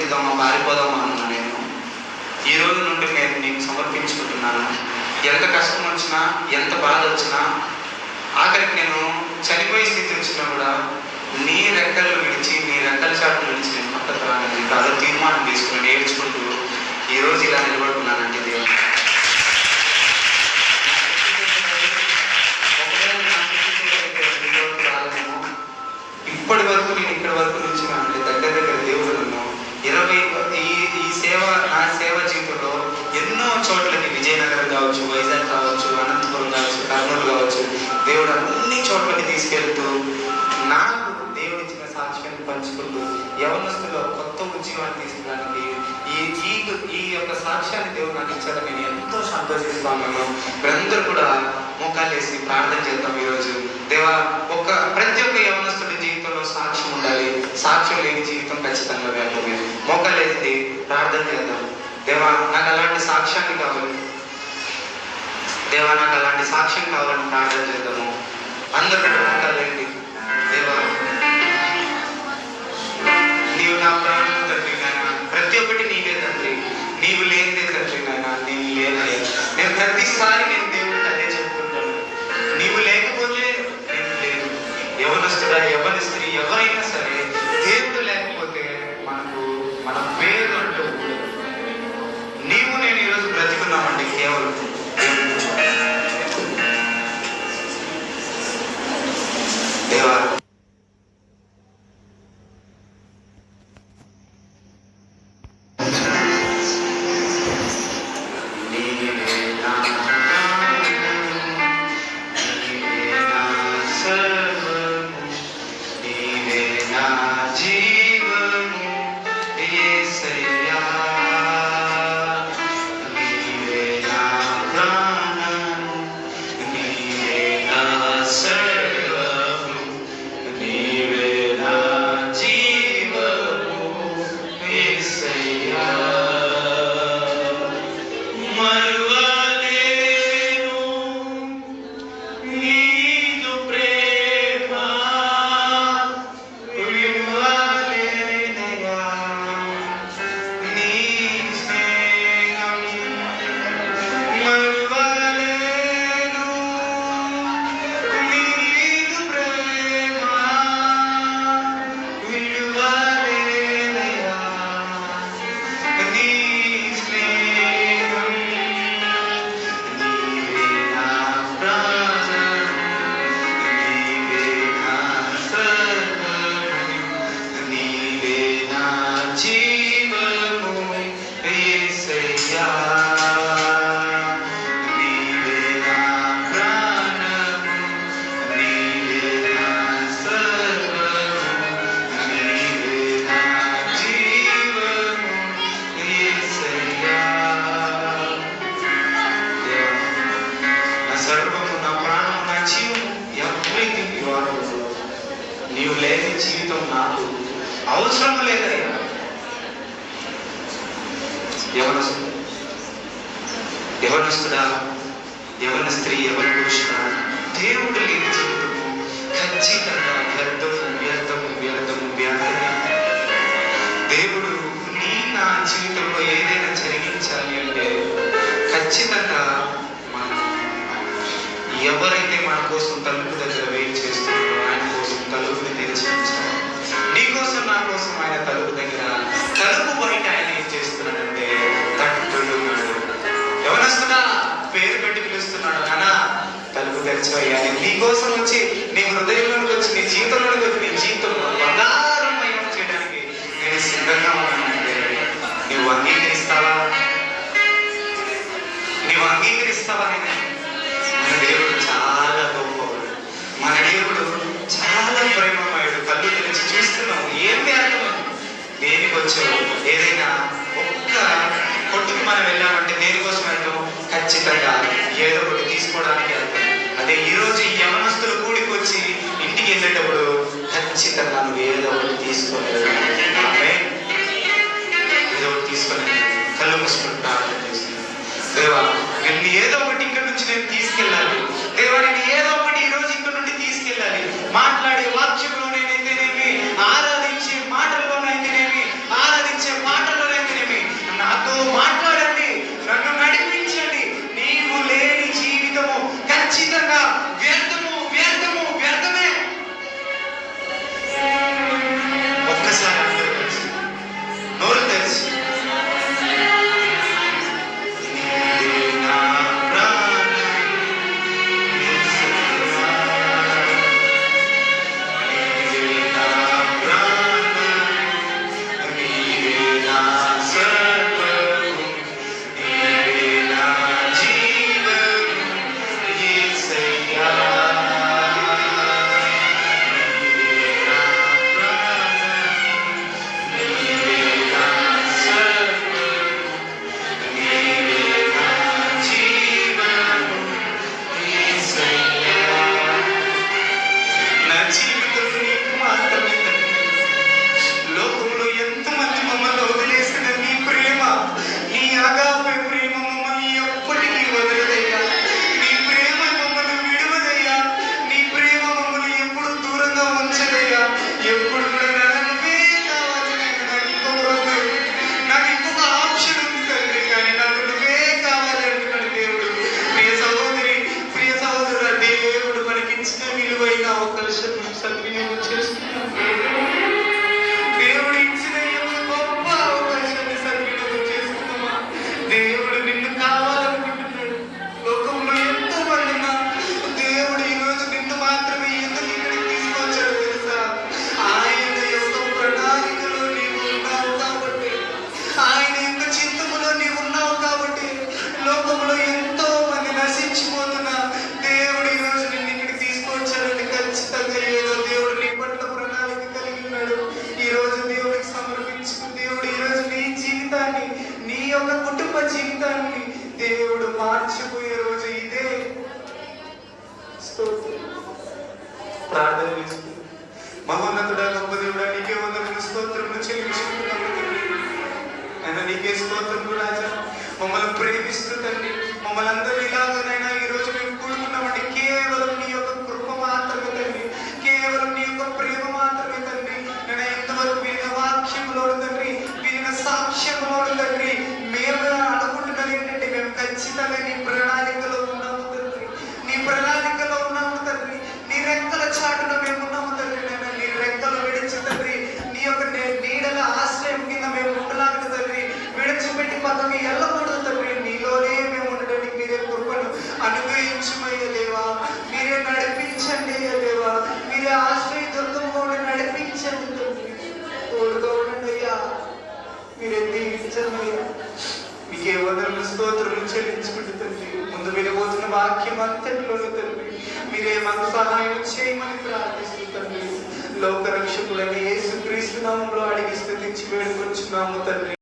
పరిగెత్తుదామా, పారిపోదామా అన్నా నేను. ఈ రోజు నుండి నేను నీకు సమర్పించుకుంటున్నాను. ఎంత కష్టం వచ్చినా, ఎంత బాధ వచ్చినా, ఆఖరికి నేను చనిపోయే స్థితి వచ్చినా కూడా నీ రెక్కలు విడిచి, నీ రెక్కల చాటును విడిచి నేను పక్కకు రానని అదో తీర్మానం తీసుకుని నేర్చుకుంటూ ఈరోజు ఇలా నిలబడుకున్నానంటే దేవుడు. ఇప్పటి వరకు నేను ఇక్కడి వరకు నుంచి అంటే దగ్గర దేవుడు నన్ను ఈ సేవ, నా సేవ జీవితంలో ఎన్నో చోట్లకి, విజయనగరం కావచ్చు, వైజాగ్ కావచ్చు, అనంతపురం కావచ్చు, కర్నూలు కావచ్చు, దేవుడు అన్ని చోట్లకి తీసుకెళ్తూ నాకు దేవుడు ఇచ్చిన సాక్ష్యాన్ని పంచుకుంటూ యవనస్తులో కొత్త ఉద్యోగాన్ని తీసుకోవడానికి ఈ యొక్క సాక్ష్యాన్ని దేవుడు నాకు ఇచ్చాడని నేను ఎంతో సంతోషిస్తా ఉన్నాను. మీరందరూ కూడా మోకాలు వేసి ప్రార్థన చేద్దాం ఈరోజు. దేవా, ప్రతి ఒక్క యవనస్తుడి జీవితంలో సాక్ష్యం ఉండాలి. సాక్ష్యం లేని జీవితం ఖచ్చితంగా వ్యర్థమే. మోకాలు వేసి ప్రార్థన చేద్దాం. దేవా, నాకు అలాంటి సాక్ష్యాన్ని కావాలి. దేవా, నాకు అలాంటి సాక్ష్యం కావాలని ప్రార్థన చేద్దాము. అందరూ కూడా మోకాలు వేయండి. దేవా, నీవు నా ప్రాణం తండ్రి నాయన, ప్రతి ఒక్కటి నీవే తండ్రి. నీవు లేనిదే తండ్రి నాయన, నేను లేనయ్యా. నేను ప్రతిసారి నేను దేవుడికి అదే చెప్పుకుంటాను, నీవు లేకపోతే నేను లేదు. యవనస్తుడా, యవన స్త్రీ ఎవరైనా సరే దేవుడు లేకపోతే మన పేరు అంటూ నీవు నేను ఈరోజు బ్రతికున్నామండి కేవలం దేవా. నీవు లేని జీవితం నాకు అవసరం లేదయ్యా. యవనస్తుడా, యవన స్త్రీ, యవన పురుషుడా, దేవుడు లేని జీవితము ఖచ్చితంగా వ్యర్థము, వ్యర్థము, వ్యర్థము, వ్యర్థమే. దేవుడు నా జీవితంలో ఏదైనా జరిగించాలి అంటే ఖచ్చితంగా ఎవరైతే మన కోసం తలుపు దగ్గర వెయిట్ చేస్తున్నారో ఆయన కోసం తలుపుని తెరిచి ఉంచాలి. నీ కోసం, నా కోసం ఆయన తలుపు దగ్గర, తలుపు బయట ఆయన ఏం చేస్తున్నాడంటే తట్టున్నాడు. యవనస్తుడా, పేరు పెట్టి పిలుస్తున్నాడు, నానా తలుపు తెరిచివేయాలి. నీ కోసం వచ్చి, నీ హృదయంలోకి వచ్చి, నీ జీవితంలోకి వచ్చి, నీ జీవితంలో బంగారమయం చేయడానికి నేను సిద్ధంగా ఉన్నానంటే నువ్వు అంగీకరిస్తావా? నువ్వు అంగీకరిస్తావా? మన దేవుడు చాలా గొప్పవాడు. మన దేవుడు చాలా ప్రేమమయుడు. కళ్ళు తెరిచి చూస్తున్నావు, ఏమి అర్థమైంది? దేనికి వచ్చావు? ఏదైనా ఒక్క కొట్టుకు మనం వెళ్ళామంటే దేనికోసం వెళ్తాము? ఖచ్చితంగా ఏదో ఒకటి తీసుకోవడానికి వెళ్తాం. అదే ఈరోజు ఈ యవనస్తులు కూడికి వచ్చి ఇంటికి వెళ్ళేటప్పుడు ఖచ్చితంగా నువ్వు ఏదో ఒకటి తీసుకోలేదు. ఏదో ఒకటి తీసుకొని కళ్ళు మూసుకుని ప్రార్థన చేస్తున్నాను. దేవా, నేను ఏదో ఒకటి ఇక్కడ నుంచి నేను తీసుకెళ్ళాలి. దేవా, నేను ఏదో ఒకటి ఈ రోజు ఇక్కడ నుండి తీసుకెళ్ళాలి. మాట్లాడే వాక్యంలోనైతేనేమి, ఆరాధించే మాటల్లోనైతేనేమి, ఆరాధించే మాట వేస్తుంది. మహోన్నతుడా, గొప్ప దేవుడా, నీకే వందనములు, స్తోత్రములు చెల్లించుకుంటున్నాము తండ్రి. ఆయన నీకే స్తోత్రములు రాజా. మమ్మల్ని ప్రేమిస్తూ తండ్రి, మమ్మల్ని అందరూ ఇలాగనైనా ఈ రోజు మేము కూడుకున్నామంటే కేవలం నీ యొక్క కృప మాత్రమే తండ్రి, కేవలం నీ యొక్క ప్రేమ మాత్రమే తండ్రి. నేను ఇంతవరకు వినిన వాక్యంలో తండ్రి, వినిన సాక్ష్యంలో తండ్రి, మేము అనుకుంటున్నది ఏంటంటే మేము ఖచ్చితంగా నీ ప్రణాళికలో ఉన్నాము తండ్రి, నీ ప్రణాళికలో ఉన్నాము తండ్రి. నీ రెక్కల చాటున మేము ఉన్నాము తండ్రి. నేను నీ రెక్కలు విడిచి తండ్రి, నీ యొక్క నీడల ఆశ్రయం కింద మేము ఉండలాగా తండ్రి, విడిచిపెట్టి పక్కకి వెళ్ళకూడదు తండ్రి. నీలోనే మేము ఉండడానికి మీరే కృపను అనుగ్రహించమయ్య దేవా. మీరే నడిపించండి దేవా. మీరే ఆశ్రయ దుర్గంలో నడిపించండి తండ్రి. తోడుగా ఉండండి అయ్యా. మీరే దీవించండి అయ్యా. మీకే వందనములు, స్తోత్రములు చెల్లించుకుంటూ తండ్రి, ముందు వినబోతున్న వాక్యం అంతటిలోనూ తండ్రి మీరే మాకు సహాయం చేయమని ప్రార్థిస్తూ తండ్రి, లోక రక్షకుడైన యేసుక్రీస్తు నామములో అడిగి స్తుతించి వేడుకొంచున్నాము తండ్రి.